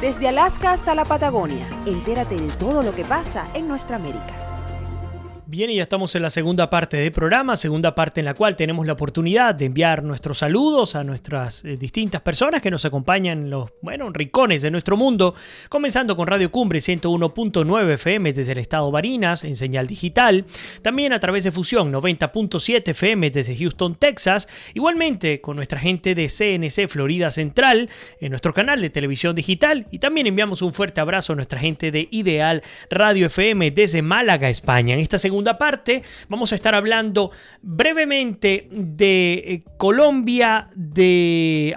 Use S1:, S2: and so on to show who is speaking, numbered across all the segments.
S1: Desde Alaska hasta la Patagonia, entérate de todo lo que pasa en nuestra América.
S2: Bien, y ya estamos en la segunda parte del programa, segunda parte en la cual tenemos la oportunidad de enviar nuestros saludos a nuestras distintas personas que nos acompañan en los rincones de nuestro mundo, comenzando con Radio Cumbre 101.9 FM desde el estado Barinas en señal digital, también a través de Fusión 90.7 FM desde Houston, Texas, igualmente con nuestra gente de CNC Florida Central en nuestro canal de televisión digital, y también enviamos un fuerte abrazo a nuestra gente de Ideal Radio FM desde Málaga, España. En esta segunda parte vamos a estar hablando brevemente de Colombia, de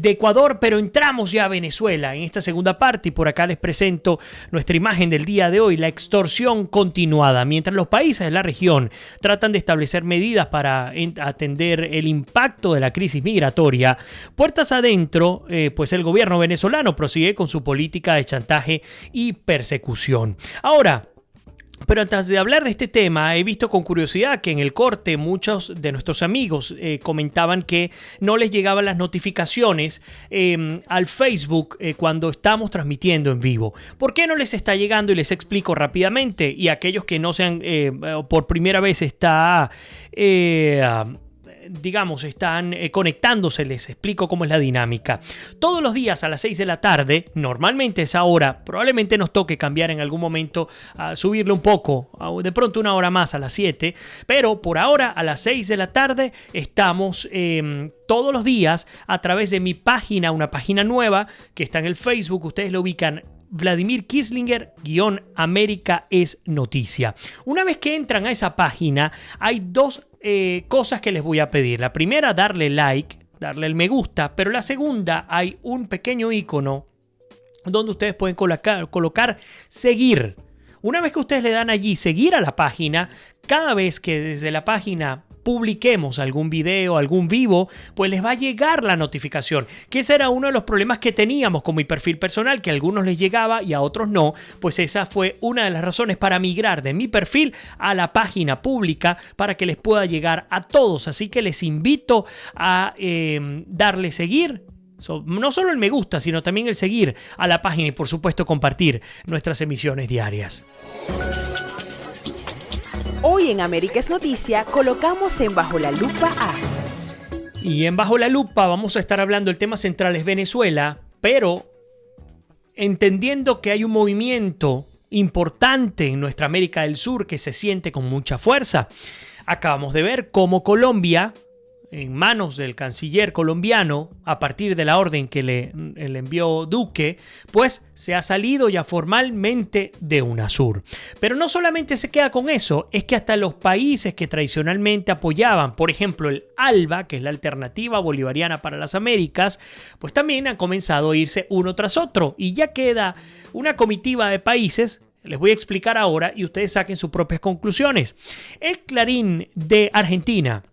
S2: Ecuador, pero entramos ya a Venezuela en esta segunda parte, y por acá les presento nuestra imagen del día de hoy: la extorsión continuada. Mientras los países de la región tratan de establecer medidas para atender el impacto de la crisis migratoria, puertas adentro, pues el gobierno venezolano prosigue con su política de chantaje y persecución. Ahora, pero antes de hablar de este tema, he visto con curiosidad que en el corte muchos de nuestros amigos comentaban que no les llegaban las notificaciones al Facebook cuando estamos transmitiendo en vivo. ¿Por qué no les está llegando? Y les explico rápidamente. Y aquellos que no sean por primera vez están conectándose, les explico cómo es la dinámica. Todos los días a las 6 de la tarde, normalmente esa hora, probablemente nos toque cambiar en algún momento, subirle un poco, de pronto una hora más a las 7, pero por ahora a las 6 de la tarde estamos todos los días a través de mi página, una página nueva que está en el Facebook, ustedes lo ubican, Vladimir Kislinger _América es noticia. Una vez que entran a esa página, hay dos cosas que les voy a pedir. La primera, darle like, darle el me gusta, pero la segunda, hay un pequeño icono donde ustedes pueden colocar seguir. Una vez que ustedes le dan allí seguir a la página, cada vez que desde la página publiquemos algún video, algún vivo, pues les va a llegar la notificación, que ese era uno de los problemas que teníamos con mi perfil personal, que a algunos les llegaba y a otros no. Pues esa fue una de las razones para migrar de mi perfil a la página pública, para que les pueda llegar a todos. Así que les invito a darle seguir, no solo el me gusta, sino también el seguir a la página, y por supuesto compartir nuestras emisiones diarias.
S1: Hoy en América es Noticia colocamos en Bajo la Lupa a...
S2: Y en Bajo la Lupa vamos a estar hablando, el tema central es Venezuela, pero entendiendo que hay un movimiento importante en nuestra América del Sur que se siente con mucha fuerza. Acabamos de ver cómo Colombia, en manos del canciller colombiano, a partir de la orden que le envió Duque, pues se ha salido ya formalmente de UNASUR. Pero no solamente se queda con eso, es que hasta los países que tradicionalmente apoyaban, por ejemplo el ALBA, que es la Alternativa Bolivariana para las Américas, pues también han comenzado a irse uno tras otro, y ya queda una comitiva de países. Les voy a explicar ahora y ustedes saquen sus propias conclusiones. El Clarín de Argentina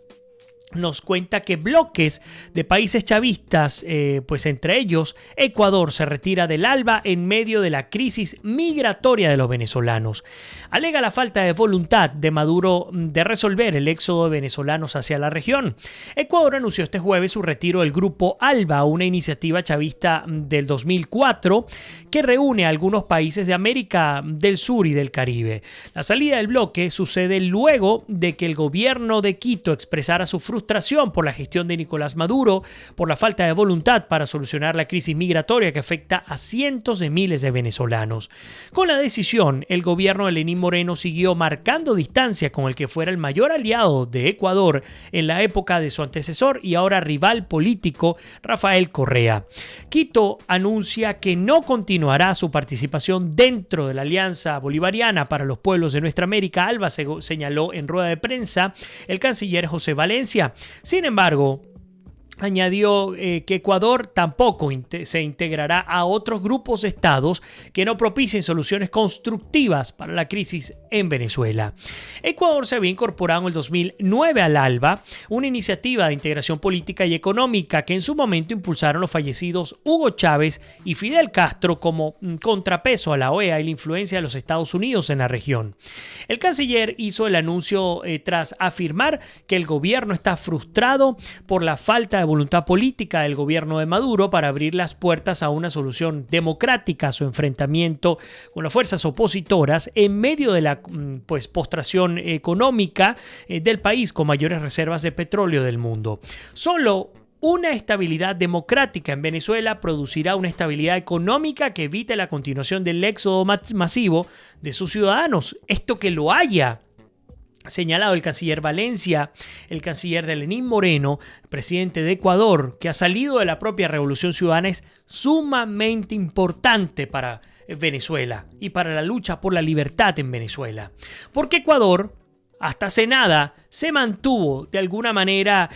S2: nos cuenta que bloques de países chavistas, pues entre ellos Ecuador, se retira del ALBA en medio de la crisis migratoria de los venezolanos. Alega la falta de voluntad de Maduro de resolver el éxodo de venezolanos hacia la región. Ecuador anunció este jueves su retiro del grupo ALBA, una iniciativa chavista del 2004 que reúne a algunos países de América del Sur y del Caribe. La salida del bloque sucede luego de que el gobierno de Quito expresara su frustración por la gestión de Nicolás Maduro, por la falta de voluntad para solucionar la crisis migratoria que afecta a cientos de miles de venezolanos. Con la decisión, el gobierno de Lenín Moreno siguió marcando distancia con el que fuera el mayor aliado de Ecuador en la época de su antecesor y ahora rival político, Rafael Correa. Quito anuncia que no continuará su participación dentro de la Alianza Bolivariana para los Pueblos de Nuestra América, ALBA, señaló en rueda de prensa el canciller José Valencia. Sin embargo, añadió que Ecuador tampoco se integrará a otros grupos de estados que no propicien soluciones constructivas para la crisis en Venezuela. Ecuador se había incorporado en el 2009 al ALBA, una iniciativa de integración política y económica que en su momento impulsaron los fallecidos Hugo Chávez y Fidel Castro como contrapeso a la OEA y la influencia de los Estados Unidos en la región. El canciller hizo el anuncio tras afirmar que el gobierno está frustrado por la falta de de voluntad política del gobierno de Maduro para abrir las puertas a una solución democrática a su enfrentamiento con las fuerzas opositoras en medio de la postración económica del país con mayores reservas de petróleo del mundo. Solo una estabilidad democrática en Venezuela producirá una estabilidad económica que evite la continuación del éxodo masivo de sus ciudadanos. Esto que lo haya señalado el canciller Valencia, el canciller de Lenín Moreno, presidente de Ecuador, que ha salido de la propia Revolución Ciudadana, es sumamente importante para Venezuela y para la lucha por la libertad en Venezuela. Porque Ecuador, hasta hace nada, se mantuvo de alguna manera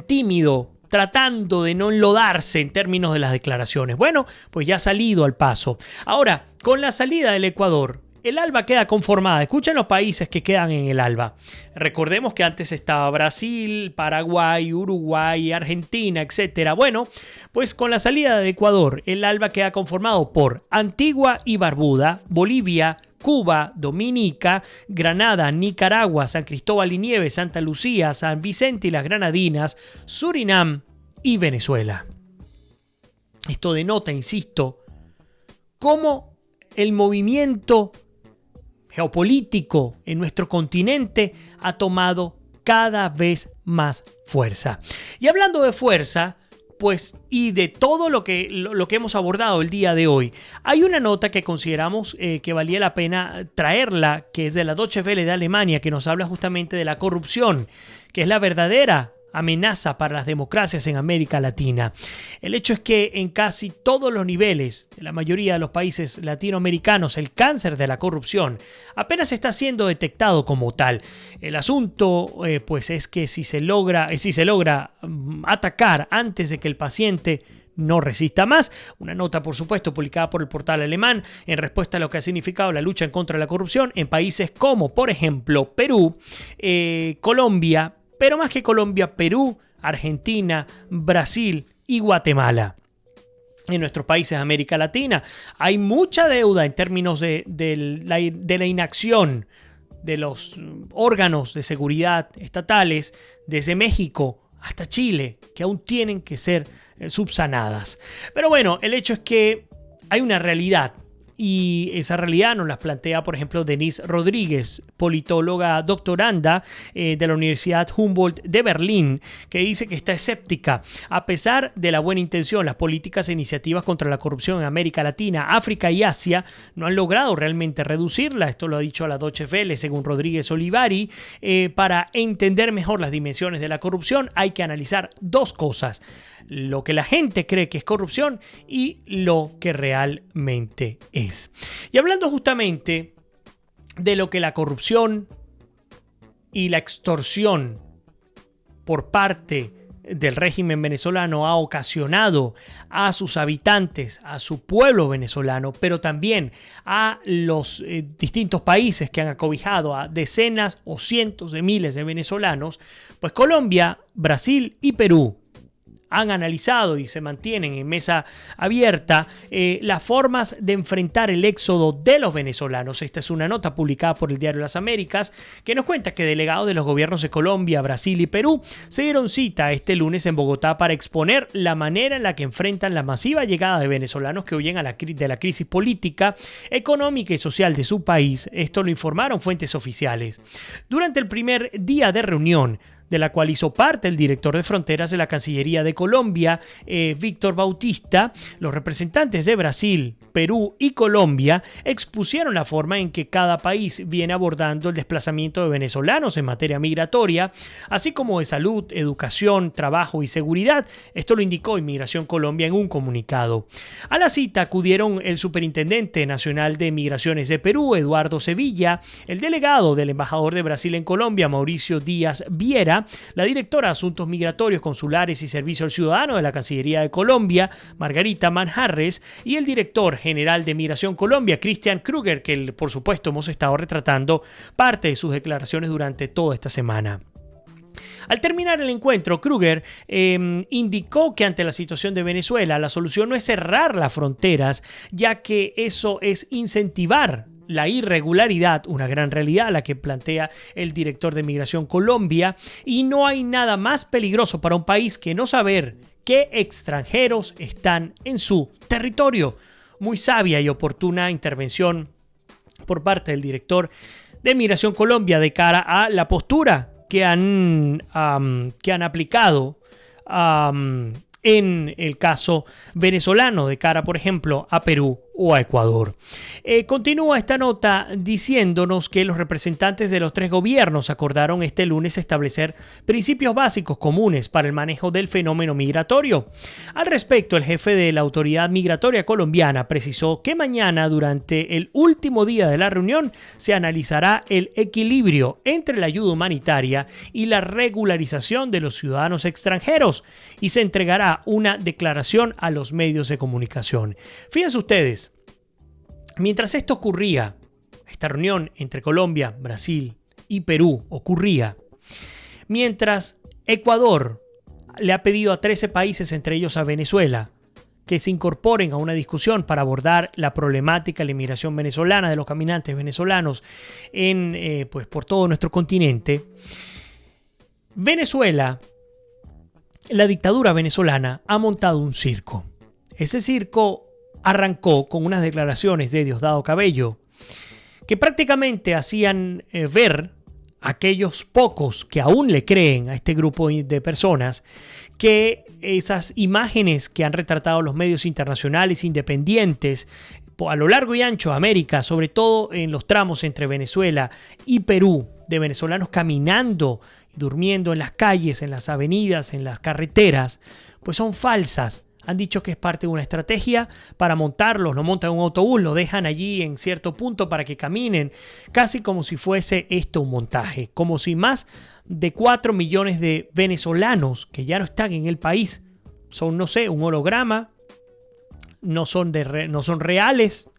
S2: tímido, tratando de no enlodarse en términos de las declaraciones. Bueno, pues ya ha salido al paso. Ahora, con la salida del Ecuador, el ALBA queda conformada. Escuchen los países que quedan en el ALBA. Recordemos que antes estaba Brasil, Paraguay, Uruguay, Argentina, etc. Bueno, pues con la salida de Ecuador, el ALBA queda conformado por Antigua y Barbuda, Bolivia, Cuba, Dominica, Granada, Nicaragua, San Cristóbal y Nieves, Santa Lucía, San Vicente y las Granadinas, Surinam y Venezuela. Esto denota, insisto, cómo el movimiento geopolítico en nuestro continente ha tomado cada vez más fuerza. Y hablando de fuerza, pues, y de todo lo que hemos abordado el día de hoy, hay una nota que consideramos que valía la pena traerla, que es de la Deutsche Welle de Alemania, que nos habla justamente de la corrupción, que es la verdadera amenaza para las democracias en América Latina. El hecho es que en casi todos los niveles de la mayoría de los países latinoamericanos el cáncer de la corrupción apenas está siendo detectado como tal. El asunto pues es que si se logra atacar antes de que el paciente no resista más. Una nota, por supuesto, publicada por el portal alemán en respuesta a lo que ha significado la lucha en contra de la corrupción en países como, por ejemplo, Perú, Colombia, pero más que Colombia, Perú, Argentina, Brasil y Guatemala. En nuestros países de América Latina hay mucha deuda en términos de la inacción de los órganos de seguridad estatales desde México hasta Chile, que aún tienen que ser subsanadas. Pero bueno, el hecho es que hay una realidad. Y esa realidad nos la plantea, por ejemplo, Denise Rodríguez, politóloga doctoranda de la Universidad Humboldt de Berlín, que dice que está escéptica. A pesar de la buena intención, las políticas e iniciativas contra la corrupción en América Latina, África y Asia no han logrado realmente reducirla. Esto lo ha dicho la Deutsche Welle, según Rodríguez Olivari. Para entender mejor las dimensiones de la corrupción hay que analizar dos cosas: lo que la gente cree que es corrupción y lo que realmente es. Y hablando justamente de lo que la corrupción y la extorsión por parte del régimen venezolano ha ocasionado a sus habitantes, a su pueblo venezolano, pero también a los distintos países que han acobijado a decenas o cientos de miles de venezolanos, pues Colombia, Brasil y Perú han analizado y se mantienen en mesa abierta las formas de enfrentar el éxodo de los venezolanos. Esta es una nota publicada por el diario Las Américas que nos cuenta que delegados de los gobiernos de Colombia, Brasil y Perú se dieron cita este lunes en Bogotá para exponer la manera en la que enfrentan la masiva llegada de venezolanos que huyen de la crisis política, económica y social de su país. Esto lo informaron fuentes oficiales. Durante el primer día de reunión, de la cual hizo parte el director de fronteras de la Cancillería de Colombia, Víctor Bautista, los representantes de Brasil, Perú y Colombia expusieron la forma en que cada país viene abordando el desplazamiento de venezolanos en materia migratoria, así como de salud, educación, trabajo y seguridad. Esto lo indicó Inmigración Colombia en un comunicado. A la cita acudieron el Superintendente Nacional de Migraciones de Perú, Eduardo Sevilla, el delegado del embajador de Brasil en Colombia, Mauricio Díaz Viera, la directora de Asuntos Migratorios, Consulares y Servicio al Ciudadano de la Cancillería de Colombia, Margarita Manjarres, y el director general de Migración Colombia, Christian Kruger, que por supuesto hemos estado retratando parte de sus declaraciones durante toda esta semana. Al terminar el encuentro, Kruger indicó que ante la situación de Venezuela, la solución no es cerrar las fronteras, ya que eso es incentivar la irregularidad, una gran realidad, la que plantea el director de Migración Colombia, y no hay nada más peligroso para un país que no saber qué extranjeros están en su territorio. Muy sabia y oportuna intervención por parte del director de Migración Colombia de cara a la postura que han aplicado en el caso venezolano de cara, por ejemplo, a Perú o a Ecuador. Continúa esta nota diciéndonos que los representantes de los 3 gobiernos acordaron este lunes establecer principios básicos comunes para el manejo del fenómeno migratorio. Al respecto, el jefe de la Autoridad Migratoria Colombiana precisó que mañana, durante el último día de la reunión, se analizará el equilibrio entre la ayuda humanitaria y la regularización de los ciudadanos extranjeros y se entregará una declaración a los medios de comunicación. Fíjense ustedes, mientras esto ocurría, esta reunión entre Colombia, Brasil y Perú ocurría, mientras Ecuador le ha pedido a 13 países, entre ellos a Venezuela, que se incorporen a una discusión para abordar la problemática de la inmigración venezolana, de los caminantes venezolanos por todo nuestro continente, Venezuela, la dictadura venezolana, ha montado un circo. Ese circo arrancó con unas declaraciones de Diosdado Cabello que prácticamente hacían ver a aquellos pocos que aún le creen a este grupo de personas que esas imágenes que han retratado los medios internacionales independientes a lo largo y ancho de América, sobre todo en los tramos entre Venezuela y Perú, de venezolanos caminando y durmiendo en las calles, en las avenidas, en las carreteras, pues son falsas. Han dicho que es parte de una estrategia para montarlos, lo montan en un autobús, lo dejan allí en cierto punto para que caminen, casi como si fuese esto un montaje, como si más de 4 millones de venezolanos que ya no están en el país son, no sé, un holograma, no son reales,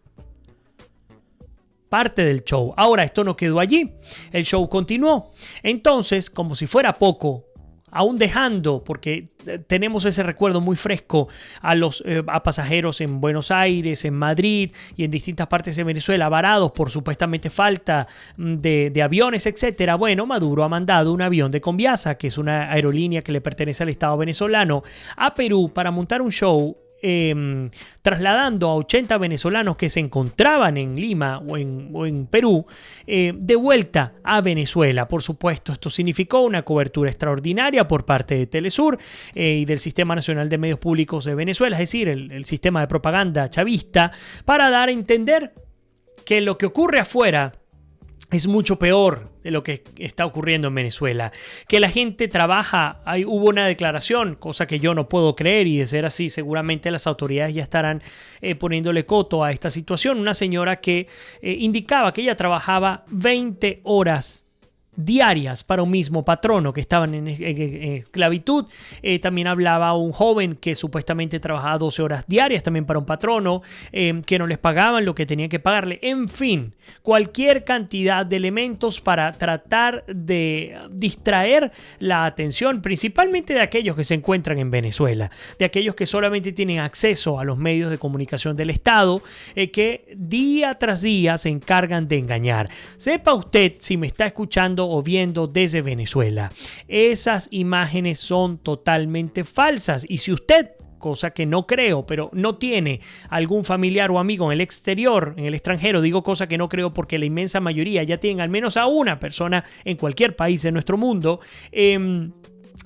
S2: parte del show. Ahora, esto no quedó allí, el show continuó. Entonces, como si fuera poco, aún dejando, porque tenemos ese recuerdo muy fresco a pasajeros en Buenos Aires, en Madrid y en distintas partes de Venezuela varados por supuestamente falta de aviones, etcétera. Bueno, Maduro ha mandado un avión de Conviasa, que es una aerolínea que le pertenece al Estado venezolano, a Perú para montar un show trasladando a 80 venezolanos que se encontraban en Lima o en Perú de vuelta a Venezuela. Por supuesto, esto significó una cobertura extraordinaria por parte de Telesur y del Sistema Nacional de Medios Públicos de Venezuela, es decir, el sistema de propaganda chavista, para dar a entender que lo que ocurre afuera es mucho peor de lo que está ocurriendo en Venezuela. Que la gente trabaja, hubo una declaración, cosa que yo no puedo creer, y de ser así seguramente las autoridades ya estarán poniéndole coto a esta situación. Una señora que indicaba que ella trabajaba 20 horas diarias para un mismo patrono, que estaban en esclavitud. También hablaba un joven que supuestamente trabajaba 12 horas diarias también para un patrono, que no les pagaban lo que tenían que pagarle. En fin, cualquier cantidad de elementos para tratar de distraer la atención, principalmente de aquellos que se encuentran en Venezuela, de aquellos que solamente tienen acceso a los medios de comunicación del Estado, que día tras día se encargan de engañar. Sepa usted, si me está escuchando o viendo desde Venezuela, esas imágenes son totalmente falsas, y si usted, cosa que no creo, pero no tiene algún familiar o amigo en el exterior, en el extranjero, digo cosa que no creo porque la inmensa mayoría ya tienen al menos a una persona en cualquier país de nuestro mundo,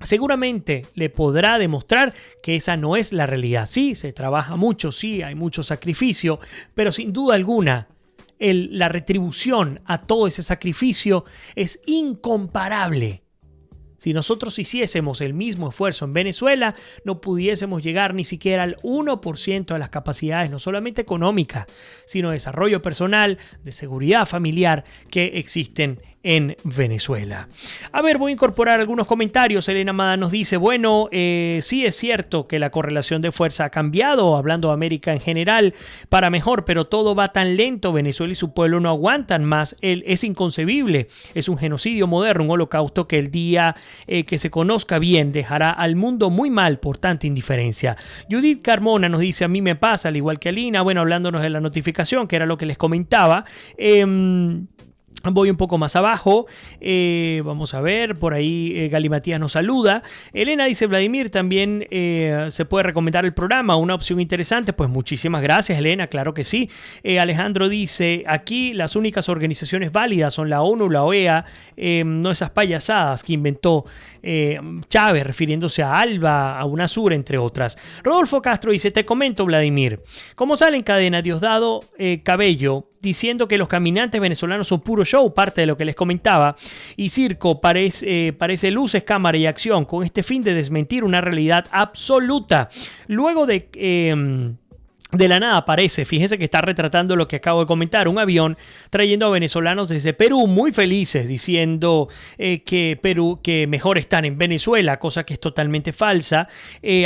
S2: seguramente le podrá demostrar que esa no es la realidad. Sí, se trabaja mucho, sí, hay mucho sacrificio, pero sin duda alguna la retribución a todo ese sacrificio es incomparable. Si nosotros hiciésemos el mismo esfuerzo en Venezuela, no pudiésemos llegar ni siquiera al 1% de las capacidades, no solamente económicas, sino de desarrollo personal, de seguridad familiar, que existen en Venezuela. A ver, voy a incorporar algunos comentarios. Elena Amada nos dice, bueno, sí es cierto que la correlación de fuerza ha cambiado, hablando de América en general, para mejor, pero todo va tan lento. Venezuela y su pueblo no aguantan más. Es inconcebible. Es un genocidio moderno, un holocausto que el día que se conozca bien dejará al mundo muy mal por tanta indiferencia. Judith Carmona nos dice, a mí me pasa, al igual que a Lina, bueno, hablándonos de la notificación, que era lo que les comentaba. Voy un poco más abajo, vamos a ver, por ahí Gali Matías nos saluda. Elena dice, Vladimir, también se puede recomendar el programa, una opción interesante. Pues muchísimas gracias, Elena, claro que sí. Alejandro dice, aquí las únicas organizaciones válidas son la ONU, la OEA, no esas payasadas que inventó Chávez, refiriéndose a ALBA, a UNASUR, entre otras. Rodolfo Castro dice, te comento, Vladimir, como sale en cadena Diosdado Cabello diciendo que los caminantes venezolanos son puro show, parte de lo que les comentaba, y circo, parece luces, cámara y acción, con este fin de desmentir una realidad absoluta. Luego de la nada aparece, fíjense que está retratando lo que acabo de comentar, un avión trayendo a venezolanos desde Perú muy felices, diciendo que mejor están en Venezuela, cosa que es totalmente falsa,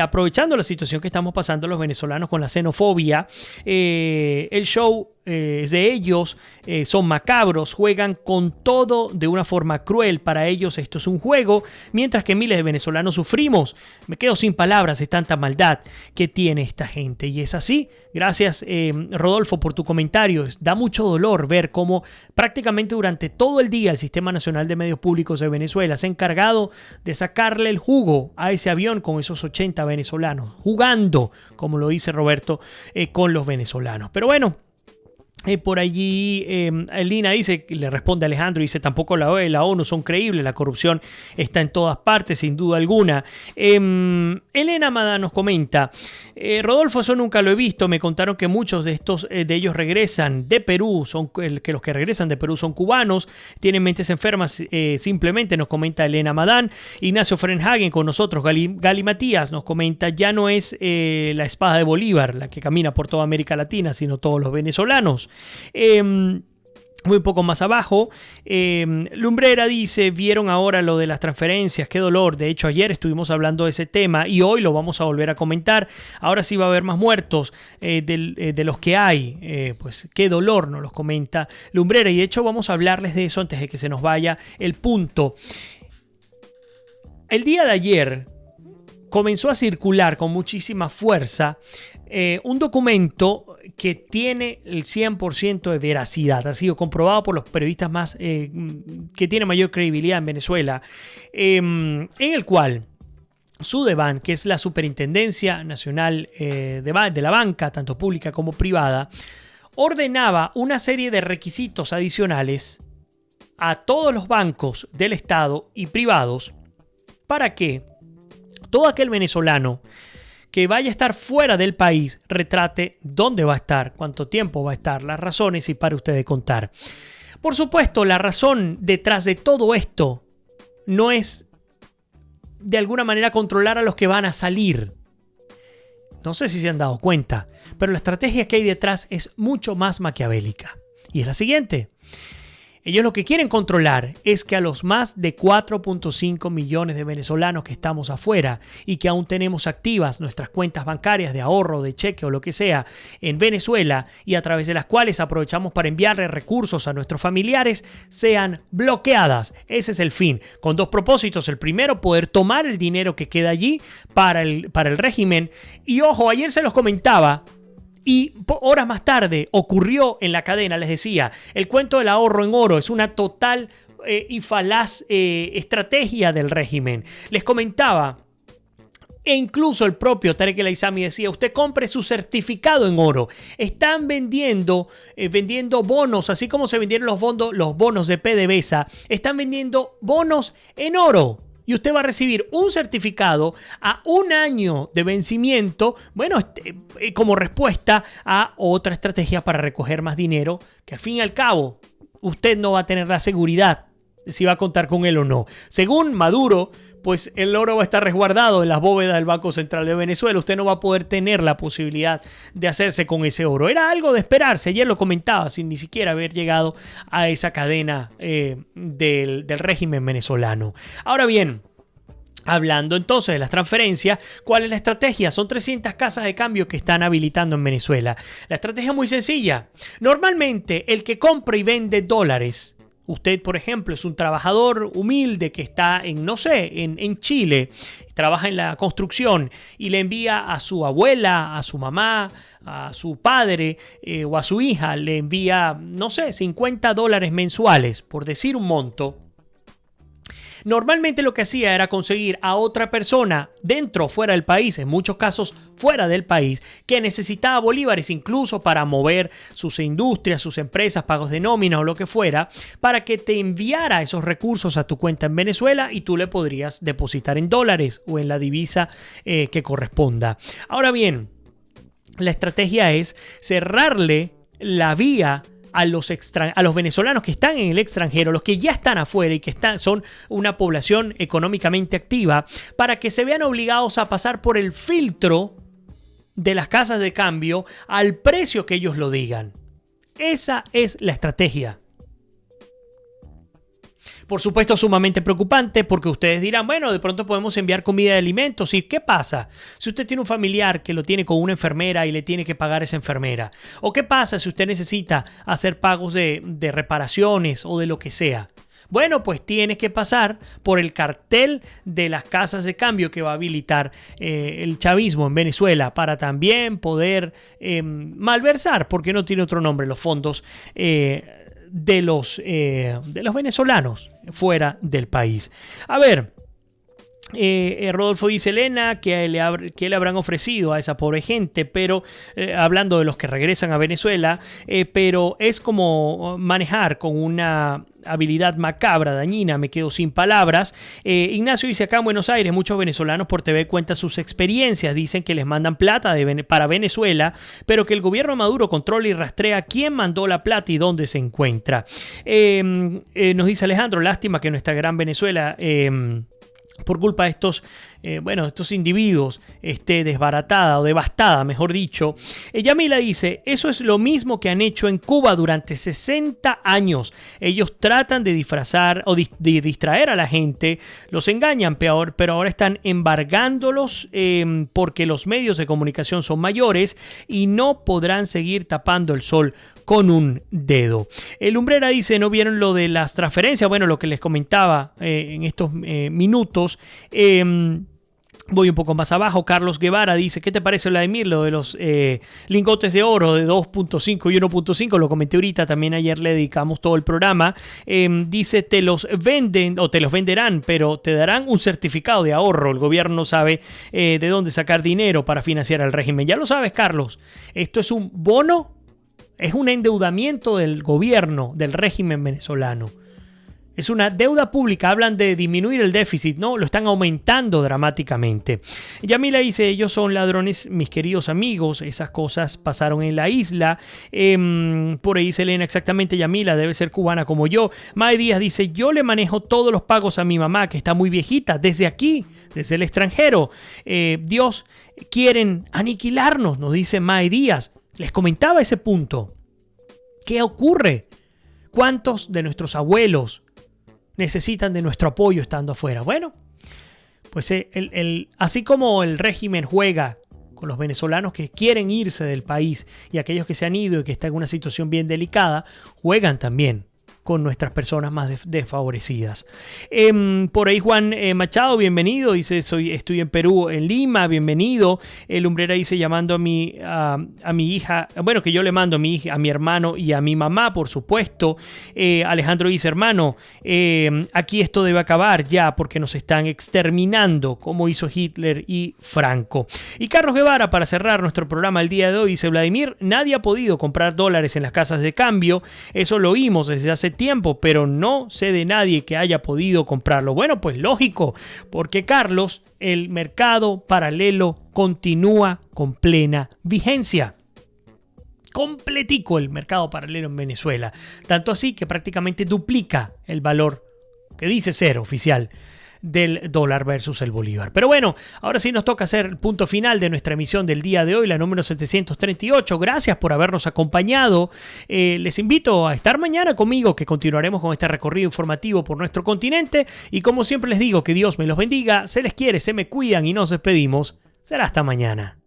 S2: aprovechando la situación que estamos pasando los venezolanos con la xenofobia. El show de ellos son macabros, juegan con todo de una forma cruel. Para ellos esto es un juego, mientras que miles de venezolanos sufrimos. Me quedo sin palabras de tanta maldad que tiene esta gente, y es así. Gracias, Rodolfo, por tu comentario. Da mucho dolor ver cómo prácticamente durante todo el día el Sistema Nacional de Medios Públicos de Venezuela se ha encargado de sacarle el jugo a ese avión con esos 80 venezolanos, jugando, como lo dice Roberto, con los venezolanos. Pero bueno, por allí Lina dice, le responde a Alejandro, dice, tampoco la OEA y la ONU son creíbles, la corrupción está en todas partes, sin duda alguna. Elena Amada nos comenta, Rodolfo, eso nunca lo he visto, me contaron que muchos de ellos regresan de Perú, que los que regresan de Perú son cubanos, tienen mentes enfermas, simplemente nos comenta Elena Madán. Ignacio Frenhagen con nosotros. Gali Matías nos comenta, ya no es la espada de Bolívar la que camina por toda América Latina, sino todos los venezolanos. Muy poco más abajo, Lumbrera dice, vieron ahora lo de las transferencias, qué dolor. De hecho, ayer estuvimos hablando de ese tema y hoy lo vamos a volver a comentar. Ahora sí va a haber más muertos de los que hay, pues qué dolor, nos los comenta Lumbrera, y de hecho vamos a hablarles de eso antes de que se nos vaya el punto. El día de ayer comenzó a circular con muchísima fuerza un documento que tiene el 100% de veracidad, ha sido comprobado por los periodistas más que tienen mayor credibilidad en Venezuela, en el cual Sudeban, que es la Superintendencia Nacional de la Banca, tanto pública como privada, ordenaba una serie de requisitos adicionales a todos los bancos del Estado y privados para que todo aquel venezolano que vaya a estar fuera del país retrate dónde va a estar, cuánto tiempo va a estar, las razones, y para ustedes contar. Por supuesto, la razón detrás de todo esto no es de alguna manera controlar a los que van a salir. No sé si se han dado cuenta, pero la estrategia que hay detrás es mucho más maquiavélica. Y es la siguiente. Ellos lo que quieren controlar es que a los más de 4.5 millones de venezolanos que estamos afuera y que aún tenemos activas nuestras cuentas bancarias de ahorro, de cheque o lo que sea en Venezuela, y a través de las cuales aprovechamos para enviarle recursos a nuestros familiares, sean bloqueadas. Ese es el fin, con dos propósitos. El primero, poder tomar el dinero que queda allí para el régimen. Y ojo, ayer se los comentaba, y horas más tarde ocurrió en la cadena, les decía, el cuento del ahorro en oro es una total y falaz estrategia del régimen. Les comentaba, e incluso el propio Tarek El Aissami decía, usted compre su certificado en oro. Están vendiendo bonos, así como se vendieron los bonos de PDVSA, están vendiendo bonos en oro. Y usted va a recibir un certificado a 1 año de vencimiento, bueno, como respuesta a otra estrategia para recoger más dinero, que al fin y al cabo usted no va a tener la seguridad si va a contar con él o no. Según Maduro, pues el oro va a estar resguardado en las bóvedas del Banco Central de Venezuela. Usted no va a poder tener la posibilidad de hacerse con ese oro. Era algo de esperarse. Ayer lo comentaba sin ni siquiera haber llegado a esa cadena del régimen venezolano. Ahora bien, hablando entonces de las transferencias, ¿cuál es la estrategia? Son 300 casas de cambio que están habilitando en Venezuela. La estrategia es muy sencilla. Normalmente el que compra y vende dólares, usted, por ejemplo, es un trabajador humilde que está en Chile, trabaja en la construcción y le envía a su abuela, a su mamá, a su padre o a su hija, le envía, $50 mensuales, por decir un monto. Normalmente lo que hacía era conseguir a otra persona dentro o fuera del país, en muchos casos fuera del país, que necesitaba bolívares incluso para mover sus industrias, sus empresas, pagos de nómina o lo que fuera, para que te enviara esos recursos a tu cuenta en Venezuela y tú le podrías depositar en dólares o en la divisa que corresponda. Ahora bien, la estrategia es cerrarle la vía a los venezolanos que están en el extranjero, los que ya están afuera y que son una población económicamente activa, para que se vean obligados a pasar por el filtro de las casas de cambio al precio que ellos lo digan. Esa es la estrategia. Por supuesto, sumamente preocupante, porque ustedes dirán, bueno, de pronto podemos enviar comida y alimentos. ¿Y qué pasa si usted tiene un familiar que lo tiene con una enfermera y le tiene que pagar a esa enfermera? ¿O qué pasa si usted necesita hacer pagos de reparaciones o de lo que sea? Bueno, pues tiene que pasar por el cartel de las casas de cambio que va a habilitar el chavismo en Venezuela para también poder malversar, porque no tiene otro nombre, los fondos de los venezolanos fuera del país. A ver, Rodolfo dice, Elena, que le habrán ofrecido a esa pobre gente, pero hablando de los que regresan a Venezuela, pero es como manejar con una habilidad macabra, dañina, me quedo sin palabras. Ignacio dice, acá en Buenos Aires muchos venezolanos por TV cuentan sus experiencias, dicen que les mandan plata para Venezuela, pero que el gobierno de Maduro controla y rastrea quién mandó la plata y dónde se encuentra. Nos dice Alejandro, lástima que nuestra gran Venezuela por culpa de estos individuos esté desbaratada o devastada, mejor dicho. Yamila dice, eso es lo mismo que han hecho en Cuba durante 60 años. Ellos tratan de disfrazar o de distraer a la gente, los engañan, pero ahora están embargándolos porque los medios de comunicación son mayores y no podrán seguir tapando el sol con un dedo. El Lumbrera dice, ¿no vieron lo de las transferencias? Bueno, lo que les comentaba en estos minutos. Voy un poco más abajo. Carlos Guevara dice, ¿qué te parece, Vladimir, lo de los lingotes de oro de 2.5 y 1.5? Lo comenté ahorita, también ayer le dedicamos todo el programa. Dice, te los venden o te los venderán, pero te darán un certificado de ahorro. El gobierno no sabe de dónde sacar dinero para financiar al régimen. Ya lo sabes, Carlos, esto es un bono, es un endeudamiento del gobierno, del régimen venezolano. Es una deuda pública, hablan de disminuir el déficit, no, lo están aumentando dramáticamente. Yamila dice, ellos son ladrones, mis queridos amigos, esas cosas pasaron en la isla. Por ahí dice Elena, exactamente, Yamila, debe ser cubana como yo. Mae Díaz dice, yo le manejo todos los pagos a mi mamá, que está muy viejita, desde aquí, desde el extranjero. Dios, quieren aniquilarnos, nos dice Mae Díaz. Les comentaba ese punto. ¿Qué ocurre? ¿Cuántos de nuestros abuelos necesitan de nuestro apoyo estando afuera? Bueno, pues así como el régimen juega con los venezolanos que quieren irse del país y aquellos que se han ido y que están en una situación bien delicada, juegan también con nuestras personas más desfavorecidas. Por ahí Juan Machado, bienvenido, dice, estoy en Perú, en Lima, bienvenido. El Lumbrera dice, llamando a mi hija, bueno, que yo le mando a mi hija, a mi hermano y a mi mamá, por supuesto. Alejandro dice, hermano, aquí esto debe acabar ya porque nos están exterminando, como hizo Hitler y Franco. Y Carlos Guevara, para cerrar nuestro programa el día de hoy, dice, Vladimir, nadie ha podido comprar dólares en las casas de cambio, eso lo oímos desde hace tiempo, pero no sé de nadie que haya podido comprarlo. Bueno, pues lógico, porque Carlos, el mercado paralelo continúa con plena vigencia. Completico el mercado paralelo en Venezuela, tanto así que prácticamente duplica el valor que dice ser oficial del dólar versus el bolívar. Pero bueno, ahora sí nos toca hacer el punto final de nuestra emisión del día de hoy, la número 738. Gracias por habernos acompañado. Les invito a estar mañana conmigo, que continuaremos con este recorrido informativo por nuestro continente. Y como siempre les digo, que Dios me los bendiga, se les quiere, se me cuidan y nos despedimos. Será hasta mañana.